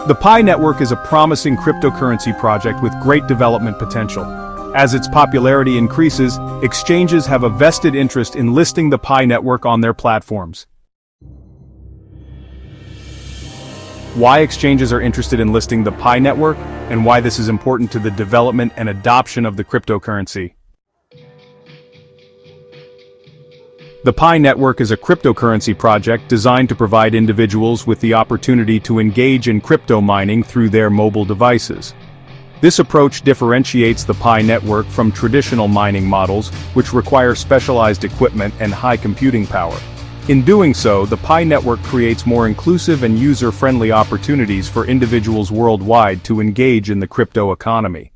The PiNetwork is a promising cryptocurrency project with great development potential. As its popularity increases, exchanges have a vested interest in listing the PiNetwork on their platforms. Why exchanges are interested in listing the PiNetwork, and why this is important to the development and adoption of the cryptocurrency. The PiNetwork is a cryptocurrency project designed to provide individuals with the opportunity to engage in crypto mining through their mobile devices. This approach differentiates the PiNetwork from traditional mining models, which require specialized equipment and high computing power. In doing so, the PiNetwork creates more inclusive and user-friendly opportunities for individuals worldwide to engage in the crypto economy.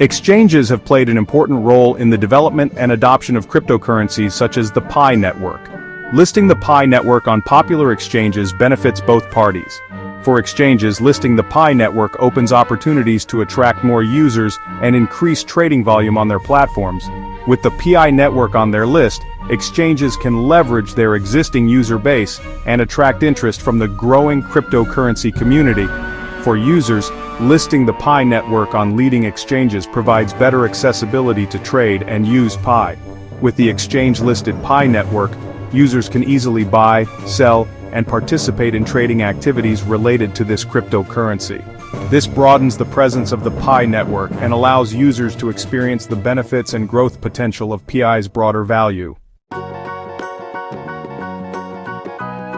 Exchanges have played an important role in the development and adoption of cryptocurrencies such as the PiNetwork. Listing the PiNetwork on popular exchanges benefits both parties. For exchanges, listing the PiNetwork opens opportunities to attract more users and increase trading volume on their platforms. With the PiNetwork on their list, exchanges can leverage their existing user base and attract interest from the growing cryptocurrency community. For users, listing the PiNetwork on leading exchanges provides better accessibility to trade and use Pi. With the exchange-listed PiNetwork, users can easily buy, sell, and participate in trading activities related to this cryptocurrency. This broadens the presence of the PiNetwork and allows users to experience the benefits and growth potential of Pi's broader value.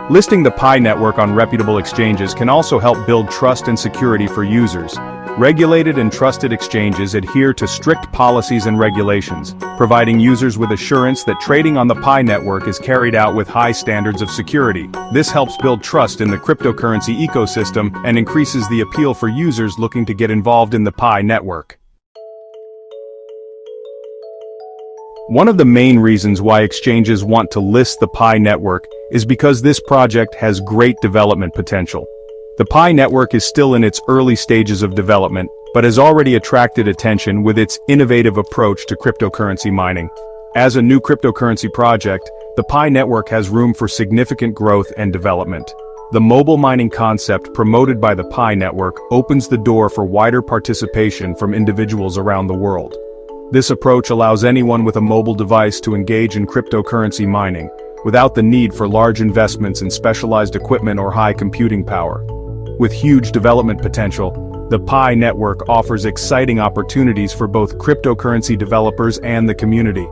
Listing the PiNetwork on reputable exchanges can also help build trust and security for users. Regulated and trusted exchanges adhere to strict policies and regulations, providing users with assurance that trading on the PiNetwork is carried out with high standards of security. This helps build trust in the cryptocurrency ecosystem and increases the appeal for users looking to get involved in the PiNetwork. One of the main reasons why exchanges want to list the PiNetwork is because this project has great development potential. The PiNetwork is still in its early stages of development, but has already attracted attention with its innovative approach to cryptocurrency mining. As a new cryptocurrency project, the PiNetwork has room for significant growth and development. The mobile mining concept promoted by the PiNetwork opens the door for wider participation from individuals around the world. This approach allows anyone with a mobile device to engage in cryptocurrency mining, without the need for large investments in specialized equipment or high computing power. With huge development potential, the PiNetwork offers exciting opportunities for both cryptocurrency developers and the community.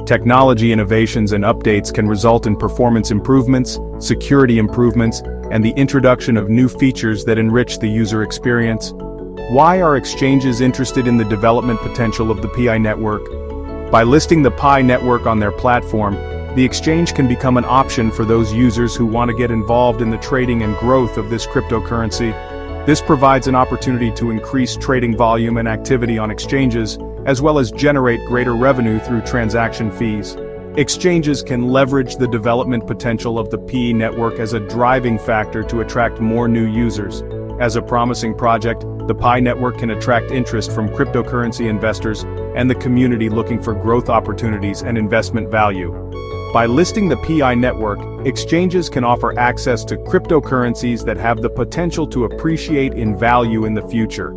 Technology innovations and updates can result in performance improvements, security improvements, and the introduction of new features that enrich the user experience. Why are exchanges interested in the development potential of the PiNetwork? By listing the PiNetwork on their platform, the exchange can become an option for those users who want to get involved in the trading and growth of this cryptocurrency. This provides an opportunity to increase trading volume and activity on exchanges, as well as generate greater revenue through transaction fees. Exchanges can leverage the development potential of the PiNetwork as a driving factor to attract more new users. As a promising project, the PiNetwork can attract interest from cryptocurrency investors and the community looking for growth opportunities and investment value. By listing the PiNetwork, exchanges can offer access to cryptocurrencies that have the potential to appreciate in value in the future.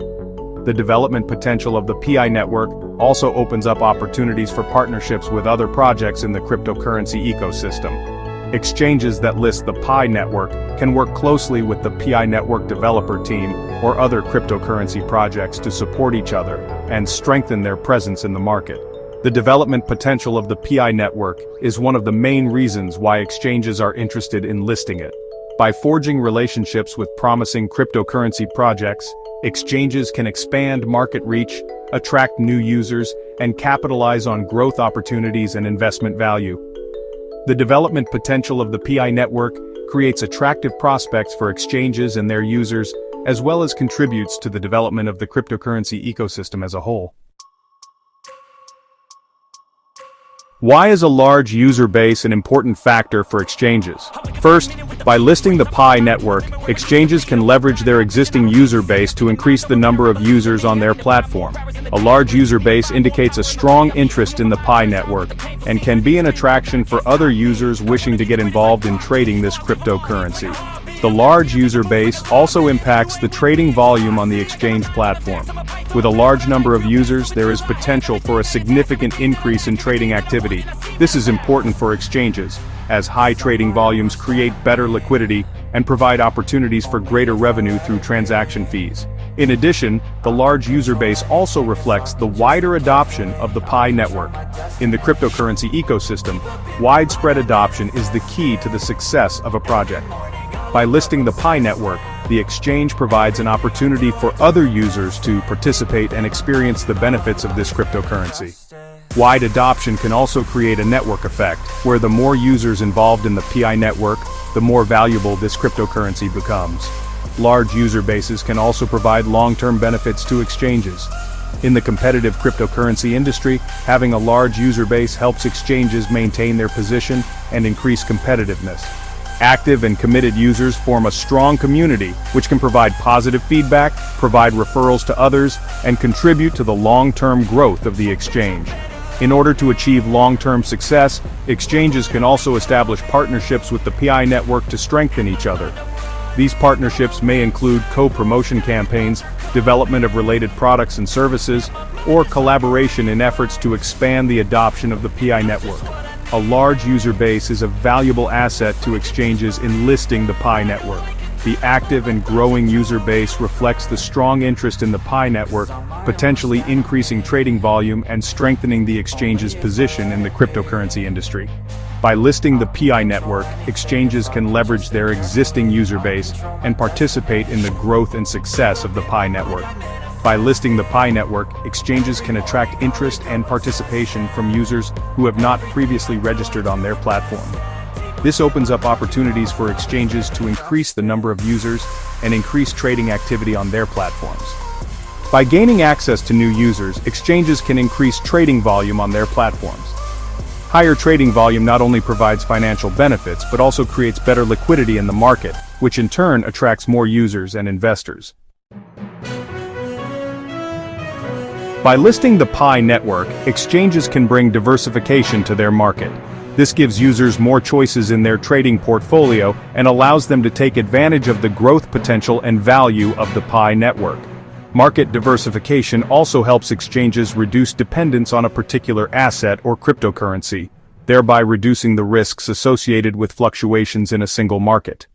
The development potential of the PiNetwork also opens up opportunities for partnerships with other projects in the cryptocurrency ecosystem. Exchanges that list the PiNetwork can work closely with the PiNetwork developer team or other cryptocurrency projects to support each other and strengthen their presence in the market. The development potential of the PiNetwork is one of the main reasons why exchanges are interested in listing it. By forging relationships with promising cryptocurrency projects, exchanges can expand market reach, attract new users, and capitalize on growth opportunities and investment value. The development potential of the PiNetwork creates attractive prospects for exchanges and their users, as well as contributes to the development of the cryptocurrency ecosystem as a whole. Why is a large user base an important factor for exchanges? First, by listing the PiNetwork, exchanges can leverage their existing user base to increase the number of users on their platform. A large user base indicates a strong interest in the PiNetwork and can be an attraction for other users wishing to get involved in trading this cryptocurrency. The large user base also impacts the trading volume on the exchange platform. With a large number of users, there is potential for a significant increase in trading activity. This is important for exchanges, as high trading volumes create better liquidity and provide opportunities for greater revenue through transaction fees. In addition, the large user base also reflects the wider adoption of the PiNetwork. In the cryptocurrency ecosystem, widespread adoption is the key to the success of a project. By listing the PiNetwork, the exchange provides an opportunity for other users to participate and experience the benefits of this cryptocurrency. Wide adoption can also create a network effect, where the more users involved in the PiNetwork, the more valuable this cryptocurrency becomes. Large user bases can also provide long-term benefits to exchanges. In the competitive cryptocurrency industry, having a large user base helps exchanges maintain their position and increase competitiveness. Active and committed users form a strong community, which can provide positive feedback, provide referrals to others, and contribute to the long-term growth of the exchange. In order to achieve long-term success, exchanges can also establish partnerships with the PiNetwork to strengthen each other. These partnerships may include co-promotion campaigns, development of related products and services, or collaboration in efforts to expand the adoption of the PiNetwork. A large user base is a valuable asset to exchanges in listing the PiNetwork. The active and growing user base reflects the strong interest in the PiNetwork, potentially increasing trading volume and strengthening the exchange's position in the cryptocurrency industry. By listing the PiNetwork, exchanges can leverage their existing user base and participate in the growth and success of the PiNetwork. By listing the PiNetwork, exchanges can attract interest and participation from users who have not previously registered on their platform. This opens up opportunities for exchanges to increase the number of users and increase trading activity on their platforms. By gaining access to new users, exchanges can increase trading volume on their platforms. Higher trading volume not only provides financial benefits but also creates better liquidity in the market, which in turn attracts more users and investors. By listing the PiNetwork, exchanges can bring diversification to their market. This gives users more choices in their trading portfolio and allows them to take advantage of the growth potential and value of the PiNetwork. Market diversification also helps exchanges reduce dependence on a particular asset or cryptocurrency, thereby reducing the risks associated with fluctuations in a single market.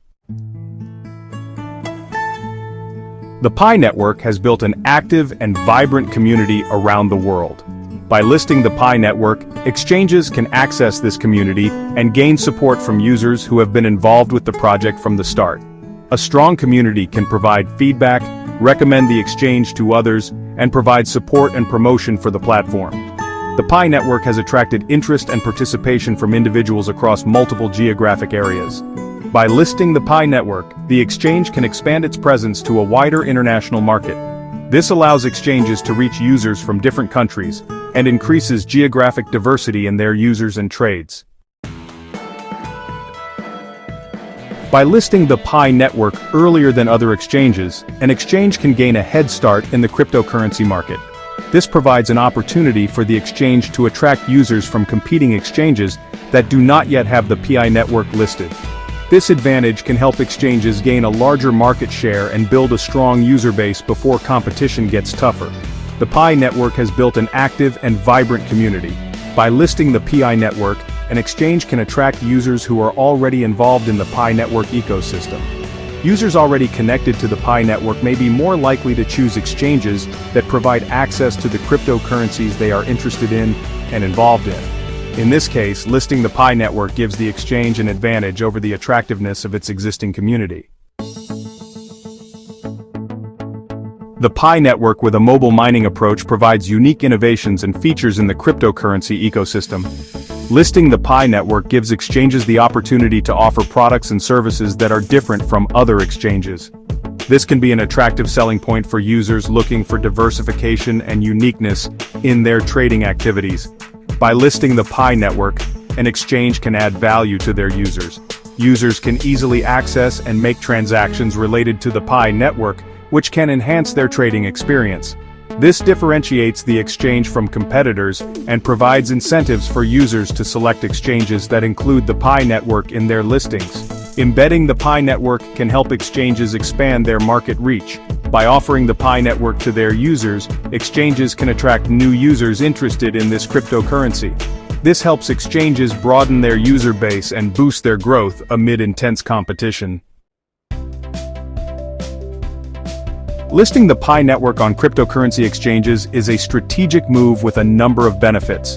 The PiNetwork has built an active and vibrant community around the world. By listing the PiNetwork, exchanges can access this community and gain support from users who have been involved with the project from the start. A strong community can provide feedback, recommend the exchange to others, and provide support and promotion for the platform. The PiNetwork has attracted interest and participation from individuals across multiple geographic areas. By listing the PiNetwork, the exchange can expand its presence to a wider international market. This allows exchanges to reach users from different countries and increases geographic diversity in their users and trades. By listing the PiNetwork earlier than other exchanges, an exchange can gain a head start in the cryptocurrency market. This provides an opportunity for the exchange to attract users from competing exchanges that do not yet have the PiNetwork listed. This advantage can help exchanges gain a larger market share and build a strong user base before competition gets tougher. The PiNetwork has built an active and vibrant community. By listing the PiNetwork, an exchange can attract users who are already involved in the PiNetwork ecosystem. Users already connected to the PiNetwork may be more likely to choose exchanges that provide access to the cryptocurrencies they are interested in and involved in. In this case, listing the PiNetwork gives the exchange an advantage over the attractiveness of its existing community. The PiNetwork with a mobile mining approach provides unique innovations and features in the cryptocurrency ecosystem. Listing the PiNetwork gives exchanges the opportunity to offer products and services that are different from other exchanges. This can be an attractive selling point for users looking for diversification and uniqueness in their trading activities. By listing the PiNetwork, an exchange can add value to their users. Users can easily access and make transactions related to the PiNetwork, which can enhance their trading experience. This differentiates the exchange from competitors and provides incentives for users to select exchanges that include the PiNetwork in their listings. Embedding the PiNetwork can help exchanges expand their market reach. By offering the PiNetwork to their users, exchanges can attract new users interested in this cryptocurrency. This helps exchanges broaden their user base and boost their growth amid intense competition. Listing the PiNetwork on cryptocurrency exchanges is a strategic move with a number of benefits.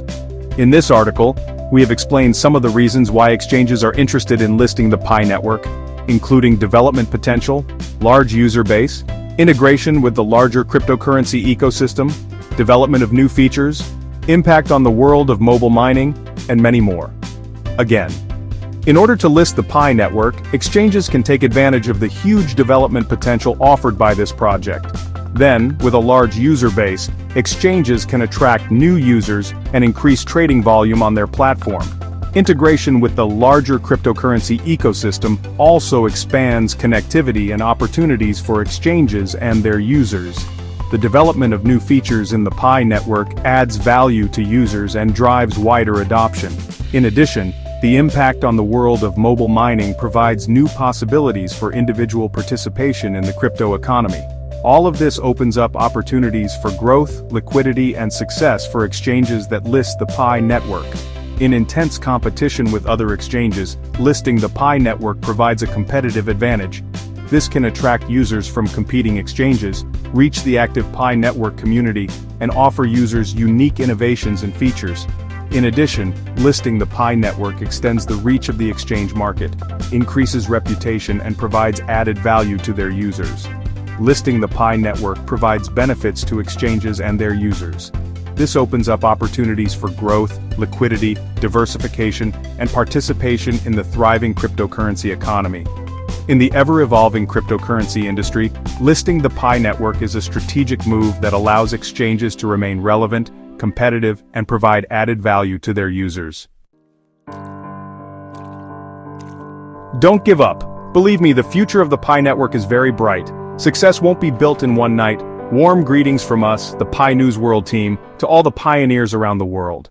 In this article, we have explained some of the reasons why exchanges are interested in listing the PiNetwork, including development potential, large user base, integration with the larger cryptocurrency ecosystem, development of new features, impact on the world of mobile mining, and many more. Again, in order to list the PiNetwork, exchanges can take advantage of the huge development potential offered by this project. Then, with a large user base, exchanges can attract new users and increase trading volume on their platform. Integration with the larger cryptocurrency ecosystem also expands connectivity and opportunities for exchanges and their users. The development of new features in the PiNetwork adds value to users and drives wider adoption. In addition, the impact on the world of mobile mining provides new possibilities for individual participation in the crypto economy. All of this opens up opportunities for growth, liquidity, and success for exchanges that list the PiNetwork. In intense competition with other exchanges, listing the PiNetwork provides a competitive advantage. This can attract users from competing exchanges, reach the active PiNetwork community, and offer users unique innovations and features. In addition, listing the PiNetwork extends the reach of the exchange market, increases reputation, and provides added value to their users. Listing the PiNetwork provides benefits to exchanges and their users. This opens up opportunities for growth, liquidity, diversification, and participation in the thriving cryptocurrency economy. In the ever-evolving cryptocurrency industry, listing the PiNetwork is a strategic move that allows exchanges to remain relevant, competitive, and provide added value to their users. Don't give up. Believe me, the future of the PiNetwork is very bright. Success won't be built in one night. Warm greetings from us, the Pi News World team, to all the pioneers around the world.